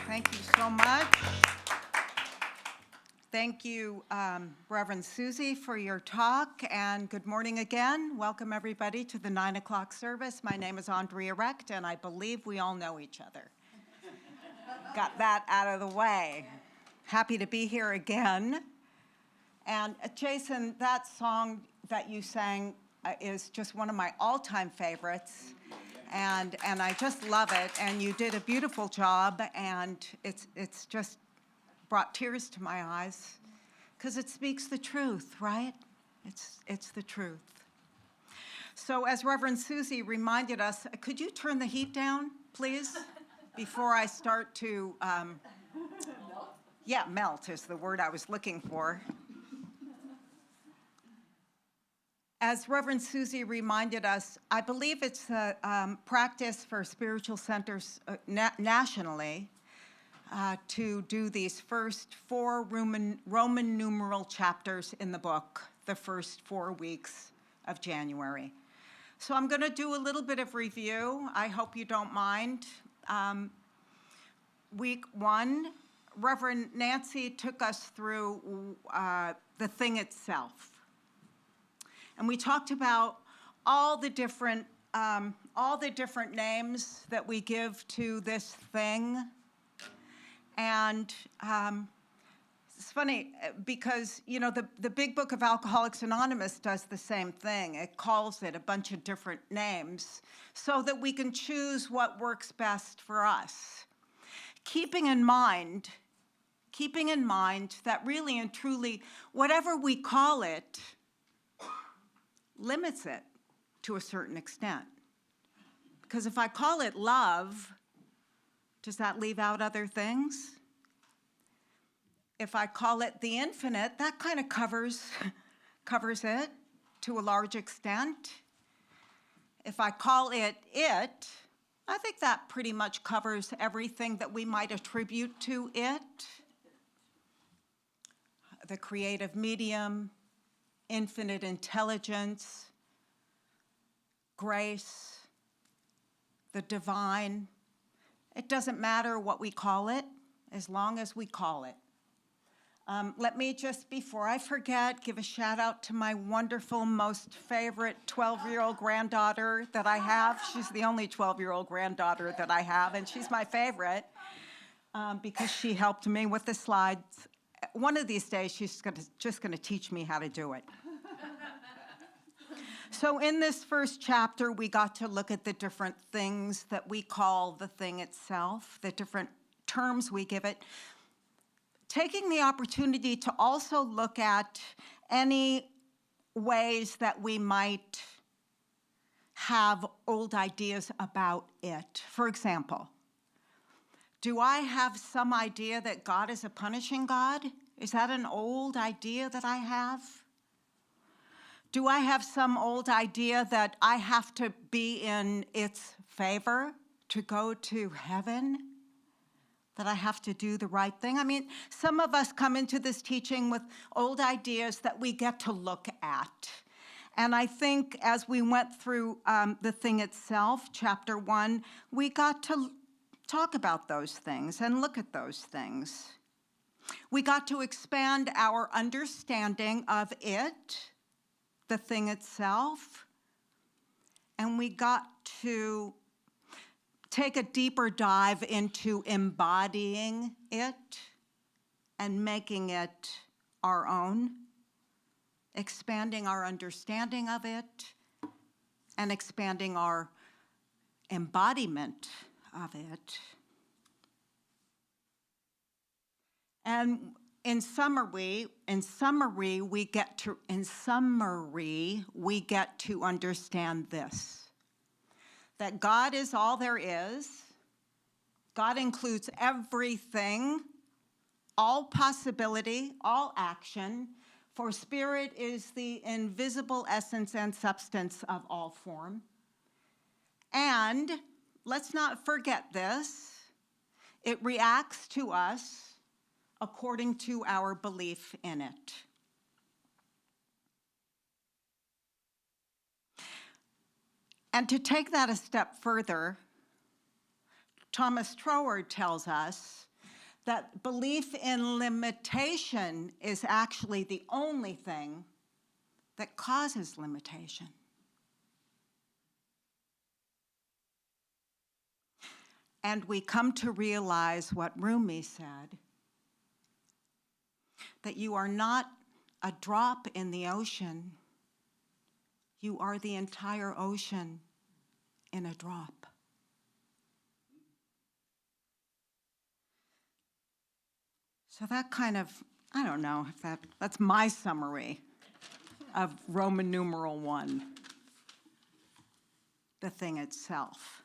Thank you so much. Thank you, Reverend Susie, for your talk, and good morning again. Welcome, everybody, to the 9 o'clock service. My name is Andrea Recht, and I believe we all know each other. Got that out of the way. Happy to be here again. And Jason, that song that you sang is just one of my all-time favorites. And I just love it, and you did a beautiful job, and it's just brought tears to my eyes, because it speaks the truth, right? It's the truth. So as Reverend Susie reminded us, could you turn the heat down, please, before I start to, melt is the word I was looking for. As Reverend Susie reminded us, I believe it's a practice for spiritual centers nationally to do these first 4 Roman numeral chapters in the book, the first 4 weeks of January. So I'm going to do a little bit of review. I hope you don't mind. Week 1, Reverend Nancy took us through the thing itself. And we talked about all the different names that we give to this thing. And it's funny because, you know, the big book of Alcoholics Anonymous does the same thing. It calls it a bunch of different names so that we can choose what works best for us. Keeping in mind that really and truly, whatever we call it, limits it to a certain extent. Because if I call it love, does that leave out other things? If I call it the infinite, that kind of covers it to a large extent. If I call it, I think that pretty much covers everything that we might attribute to it. The creative medium, infinite intelligence, grace, the divine. It doesn't matter what we call it, as long as we call it. Let me just, before I forget, give a shout out to my wonderful, most favorite 12-year-old granddaughter that I have. She's the only 12-year-old granddaughter that I have, and she's my favorite because she helped me with the slides. One of these days, she's just going to teach me how to do it. So in this first chapter, we got to look at the different things that we call the thing itself, the different terms we give it, taking the opportunity to also look at any ways that we might have old ideas about it. For example, do I have some idea that God is a punishing God? Is that an old idea that I have? Do I have some old idea that I have to be in its favor to go to heaven? That I have to do the right thing? I mean, some of us come into this teaching with old ideas that we get to look at. And I think as we went through the thing itself, chapter 1, we got to talk about those things and look at those things. We got to expand our understanding of it, the thing itself, and we got to take a deeper dive into embodying it and making it our own, expanding our understanding of it and expanding our embodiment of it. And in summary, we get to understand this, that God is all there is. God includes everything, all possibility, all action, for spirit is the invisible essence and substance of all form. And let's not forget this, it reacts to us according to our belief in it. And to take that a step further, Thomas Troward tells us that belief in limitation is actually the only thing that causes limitation. And we come to realize what Rumi said, that you are not a drop in the ocean, you are the entire ocean in a drop. So that kind of, I don't know if that's my summary of Roman numeral 1, the thing itself.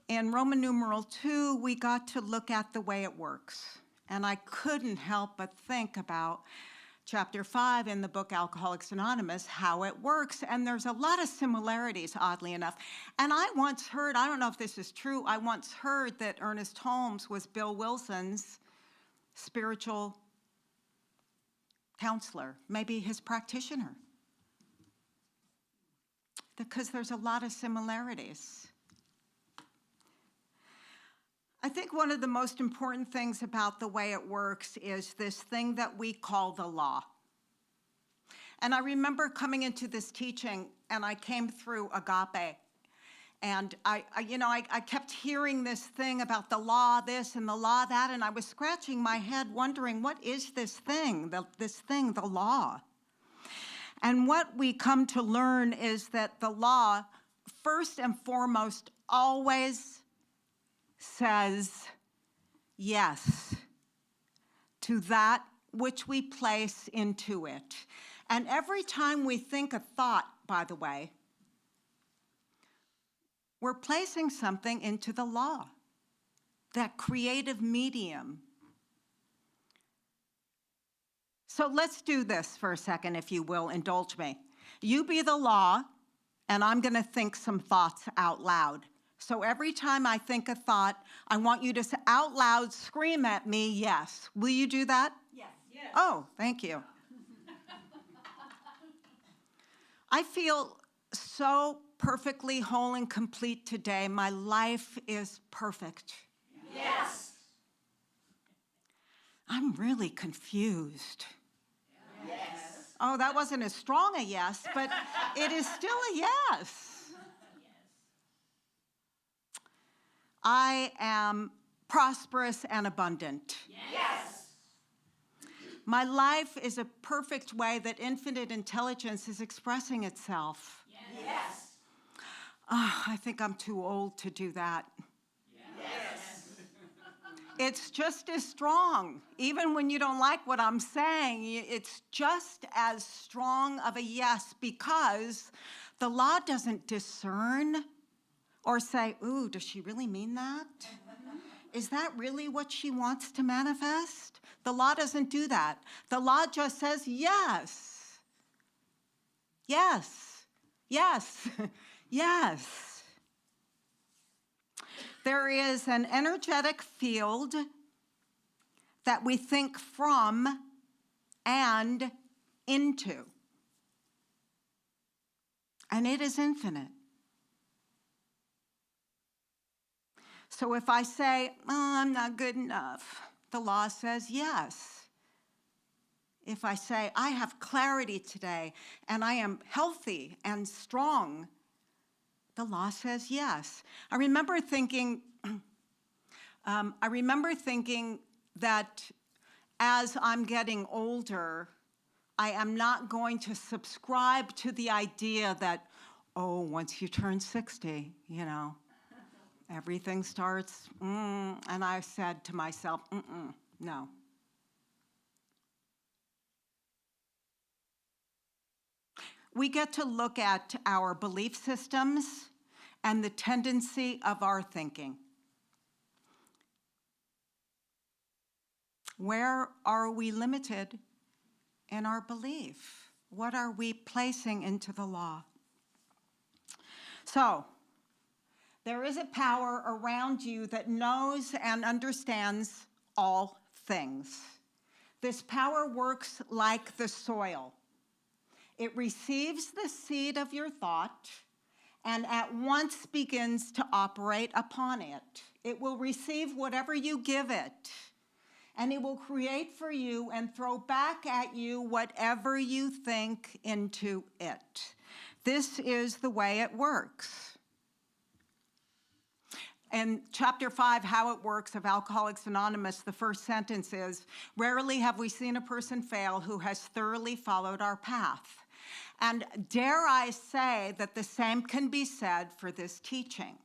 In Roman numeral 2, we got to look at the way it works. And I couldn't help but think about chapter 5 in the book Alcoholics Anonymous, how it works. And there's a lot of similarities, oddly enough. And I once heard, I don't know if this is true, I once heard that Ernest Holmes was Bill Wilson's spiritual counselor, maybe his practitioner, because there's a lot of similarities. I think one of the most important things about the way it works is this thing that we call the law. And I remember coming into this teaching, and I came through agape, and I kept hearing this thing about the law this and the law that, and I was scratching my head wondering, what is this thing, the law? And what we come to learn is that the law, first and foremost, always says yes to that which we place into it. And every time we think a thought, by the way, we're placing something into the law, that creative medium. So let's do this for a second, if you will, indulge me. You be the law, and I'm going to think some thoughts out loud. So every time I think a thought, I want you to out loud scream at me, yes. Will you do that? Yes. Yes. Oh, thank you. I feel so perfectly whole and complete today. My life is perfect. Yes. I'm really confused. Yes. Oh, that wasn't as strong a yes, but it is still a yes. I am prosperous and abundant. Yes. My life is a perfect way that infinite intelligence is expressing itself. Yes. Oh, I think I'm too old to do that. Yes. It's just as strong. Even when you don't like what I'm saying, it's just as strong of a yes, because the law doesn't discern or say, ooh, does she really mean that? Is that really what she wants to manifest? The law doesn't do that. The law just says yes. Yes. Yes. Yes. There is an energetic field that we think from and into. And it is infinite. So if I say, oh, I'm not good enough, the law says yes. If I say, I have clarity today and I am healthy and strong, the law says yes. I remember thinking that as I'm getting older, I am not going to subscribe to the idea that, oh, once you turn 60, everything starts, and I said to myself, no. We get to look at our belief systems and the tendency of our thinking. Where are we limited in our belief? What are we placing into the law? So, there is a power around you that knows and understands all things. This power works like the soil. It receives the seed of your thought and at once begins to operate upon it. It will receive whatever you give it, and it will create for you and throw back at you whatever you think into it. This is the way it works. In chapter 5, How It Works of Alcoholics Anonymous, the first sentence is, "Rarely have we seen a person fail who has thoroughly followed our path." And dare I say that the same can be said for this teaching.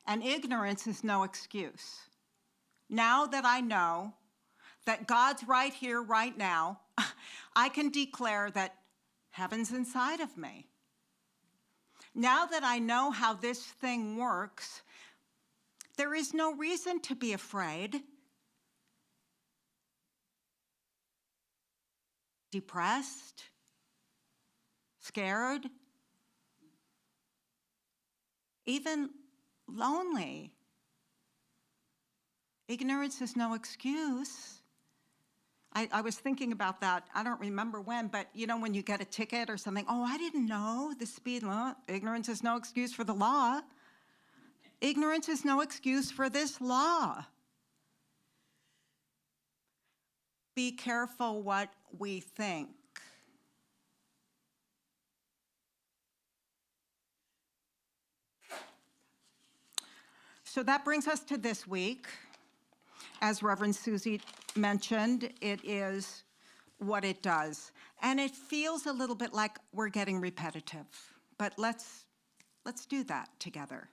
And ignorance is no excuse. Now that I know that God's right here, right now, I can declare that heaven's inside of me. Now that I know how this thing works, there is no reason to be afraid, depressed, scared, even lonely. Ignorance is no excuse. I was thinking about that. I don't remember when, but when you get a ticket or something, oh, I didn't know the speed limit. Ignorance is no excuse for the law. Ignorance is no excuse for this law. Be careful what we think. So that brings us to this week. As Reverend Susie mentioned, it is what it does. And it feels a little bit like we're getting repetitive, but let's do that together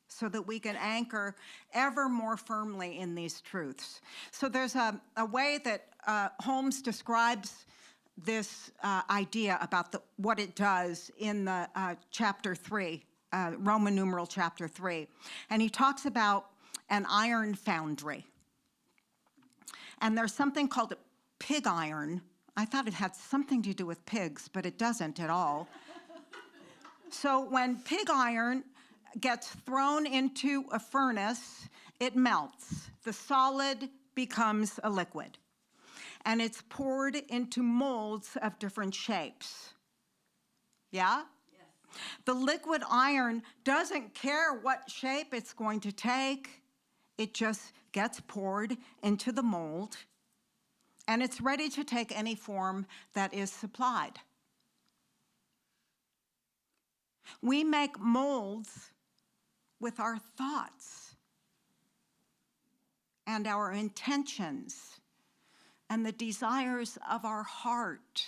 so that we can anchor ever more firmly in these truths. So there's a way that Holmes describes this idea about what it does in the chapter 3, Roman numeral chapter 3. And he talks about an iron foundry. And there's something called pig iron. I thought it had something to do with pigs, but it doesn't at all. So when pig iron gets thrown into a furnace, it melts. The solid becomes a liquid. And it's poured into molds of different shapes. Yeah? Yes. The liquid iron doesn't care what shape it's going to take. It just gets poured into the mold, and it's ready to take any form that is supplied. We make molds with our thoughts and our intentions and the desires of our heart.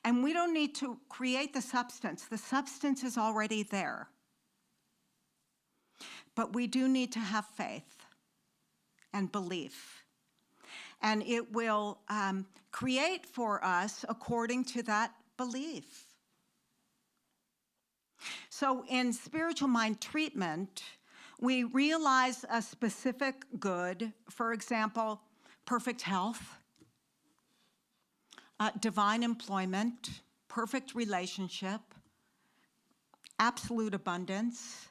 And we don't need to create the substance. The substance is already there. But we do need to have faith and belief. And it will create for us according to that belief. So in spiritual mind treatment, we realize a specific good, for example, perfect health, divine employment, perfect relationship, absolute abundance.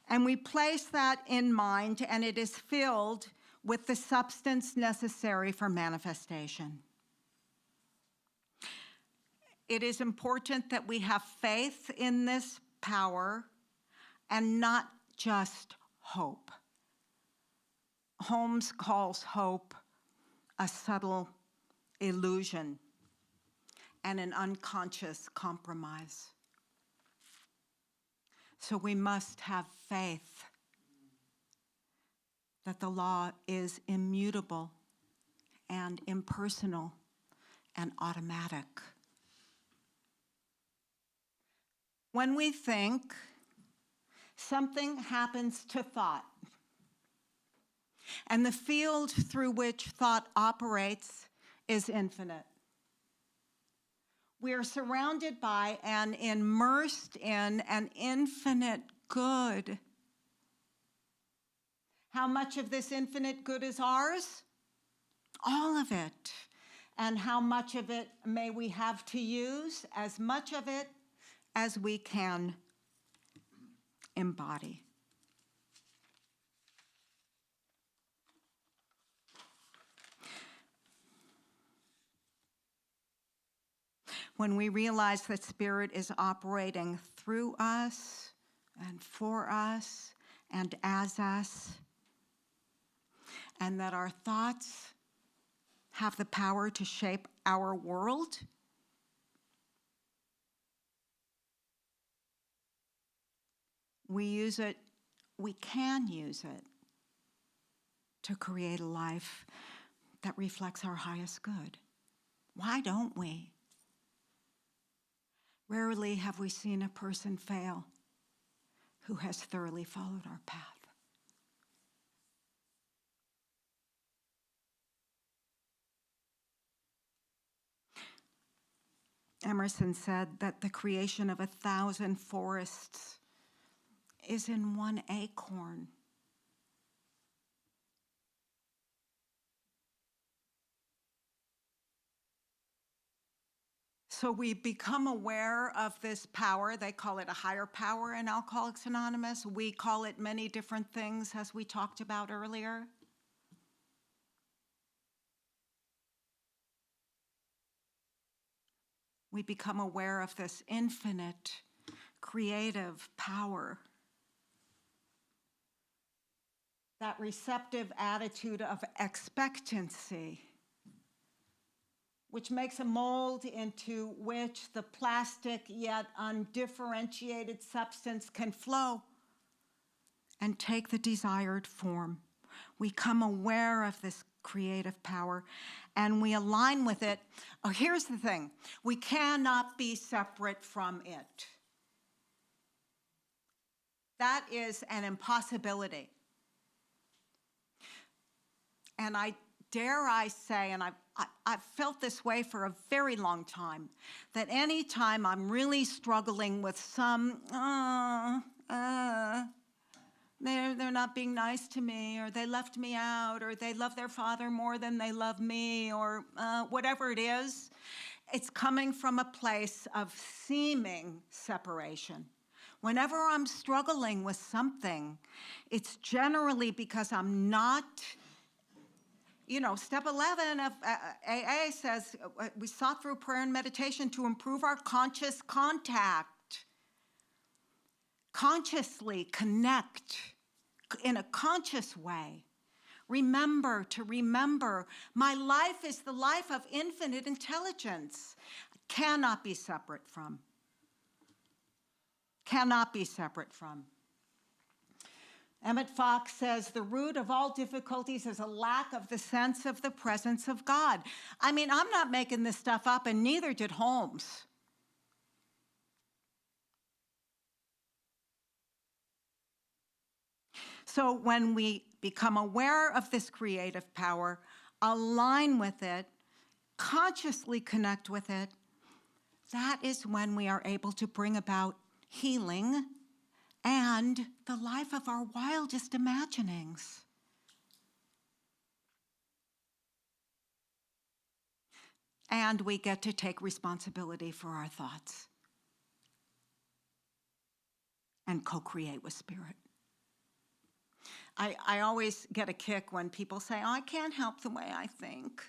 And we place that in mind, and it is filled with the substance necessary for manifestation. It is important that we have faith in this power and not just hope. Holmes calls hope a subtle illusion and an unconscious compromise. So we must have faith that the law is immutable and impersonal and automatic. When we think, something happens to thought, and the field through which thought operates is infinite. We are surrounded by and immersed in an infinite good. How much of this infinite good is ours? All of it. And how much of it may we have to use? As much of it as we can embody. when we realize that Spirit is operating through us and for us and as us, and that our thoughts have the power to shape our world, we can use it to create a life that reflects our highest good. Why don't we? Rarely have we seen a person fail who has thoroughly followed our path. Emerson said that the creation of 1,000 forests is in one acorn. So we become aware of this power. They call it a higher power in Alcoholics Anonymous. We call it many different things, as we talked about earlier. We become aware of this infinite, creative power. That receptive attitude of expectancy, which makes a mold into which the plastic yet undifferentiated substance can flow and take the desired form. We become aware of this creative power and we align with it. Oh, here's the thing. We cannot be separate from it. That is an impossibility. And I say, and I've felt this way for a very long time, that any time I'm really struggling with some, they're not being nice to me, or they left me out, or they love their father more than they love me, or whatever it is, it's coming from a place of seeming separation. Whenever I'm struggling with something, it's generally because I'm not, step 11 of AA says we sought through prayer and meditation to improve our conscious contact. Consciously connect in a conscious way. Remember my life is the life of infinite intelligence. Cannot be separate from. Cannot be separate from. Emmett Fox says, the root of all difficulties is a lack of the sense of the presence of God. I mean, I'm not making this stuff up, and neither did Holmes. So when we become aware of this creative power, align with it, consciously connect with it, that is when we are able to bring about healing and the life of our wildest imaginings. And we get to take responsibility for our thoughts and co-create with Spirit. I always get a kick when people say, I can't help the way I think.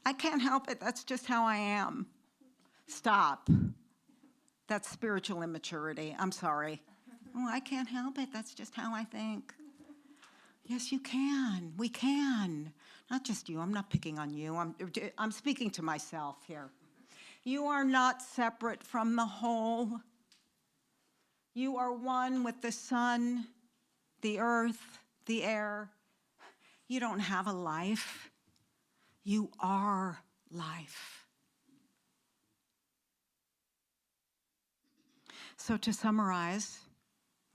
I can't help it, that's just how I am. Stop. That's spiritual immaturity. I'm sorry. Oh, I can't help it. That's just how I think. Yes, you can. We can. Not just you. I'm not picking on you. I'm speaking to myself here. You are not separate from the whole. You are one with the sun, the earth, the air. You don't have a life. You are life. So to summarize,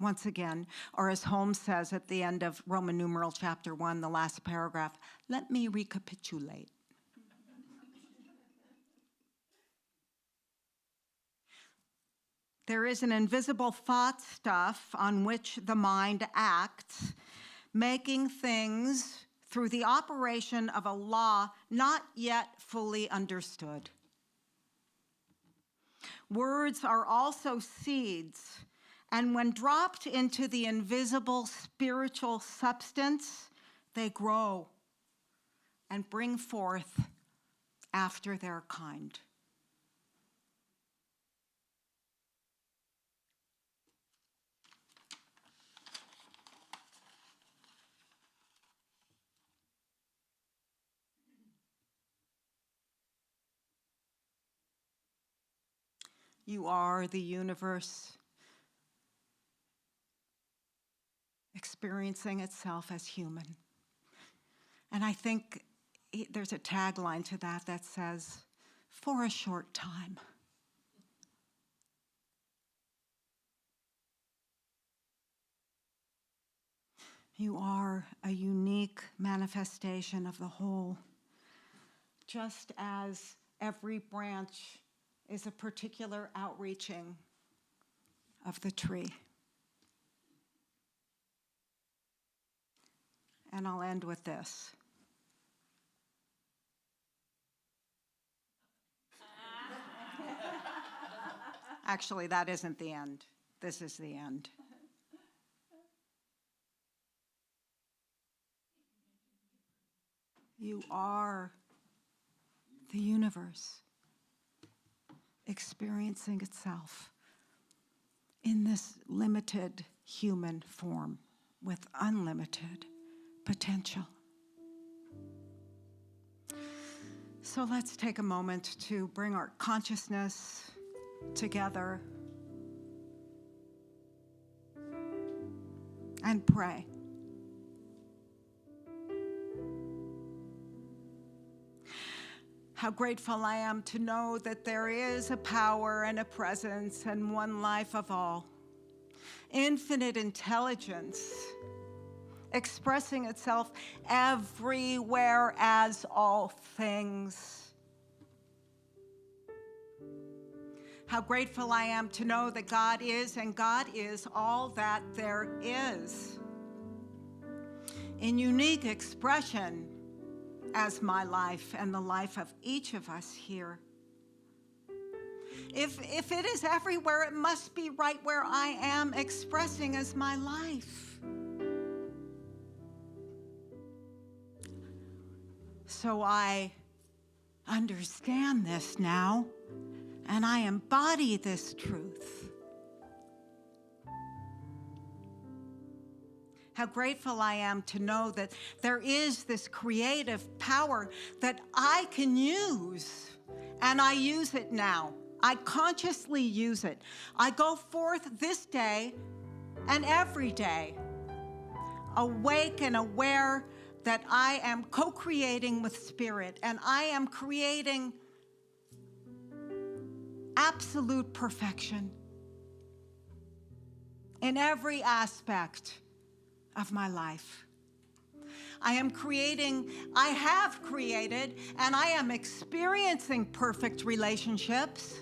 once again, or as Holmes says at the end of Roman numeral chapter 1, the last paragraph, let me recapitulate. There is an invisible thought stuff on which the mind acts, making things through the operation of a law not yet fully understood. Words are also seeds, and when dropped into the invisible spiritual substance, they grow and bring forth after their kind. You are the universe experiencing itself as human. And I think there's a tagline to that says, for a short time. You are a unique manifestation of the whole, just as every branch is a particular outreaching of the tree. And I'll end with this. Actually, that isn't the end. This is the end. You are the universe experiencing itself in this limited human form with unlimited potential. So let's take a moment to bring our consciousness together and pray. How grateful I am to know that there is a power and a presence and one life of all. Infinite intelligence expressing itself everywhere as all things. How grateful I am to know that God is, and God is all that there is. In unique expression as my life and the life of each of us here. If it is everywhere, it must be right where I am expressing as my life. So I understand this now, and I embody this truth. How grateful I am to know that there is this creative power that I can use, and I use it now. I consciously use it. I go forth this day and every day, awake and aware that I am co-creating with Spirit, and I am creating absolute perfection in every aspect of my life. I have created, and I am experiencing perfect relationships.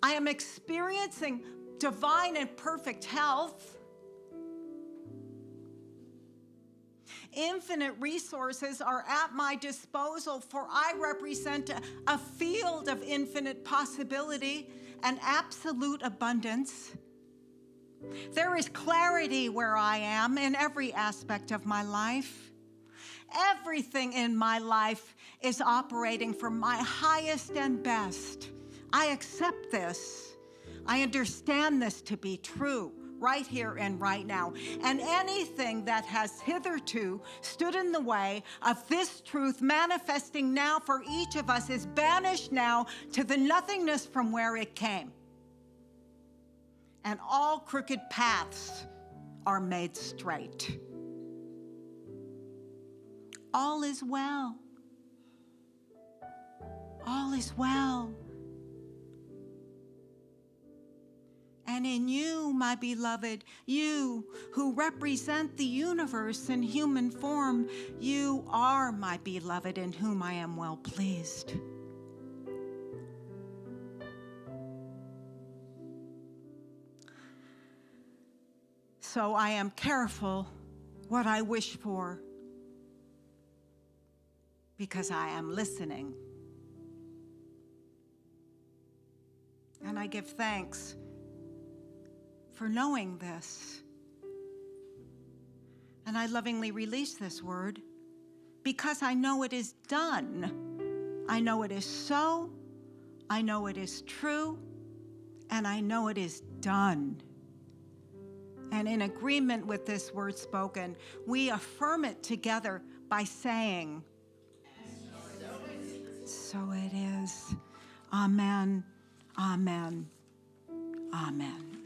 I am experiencing divine and perfect health. Infinite resources are at my disposal, for I represent a field of infinite possibility and absolute abundance. There is clarity where I am in every aspect of my life. Everything in my life is operating for my highest and best. I accept this. I understand this to be true right here and right now. And anything that has hitherto stood in the way of this truth manifesting now for each of us is banished now to the nothingness from where it came. And all crooked paths are made straight. All is well. All is well. And in you, my beloved, you who represent the universe in human form, you are my beloved in whom I am well pleased. So I am careful what I wish for, because I am listening. And I give thanks for knowing this. And I lovingly release this word because I know it is done. I know it is so, I know it is true, and I know it is done. And in agreement with this word spoken, we affirm it together by saying, so it is. Amen, amen, amen.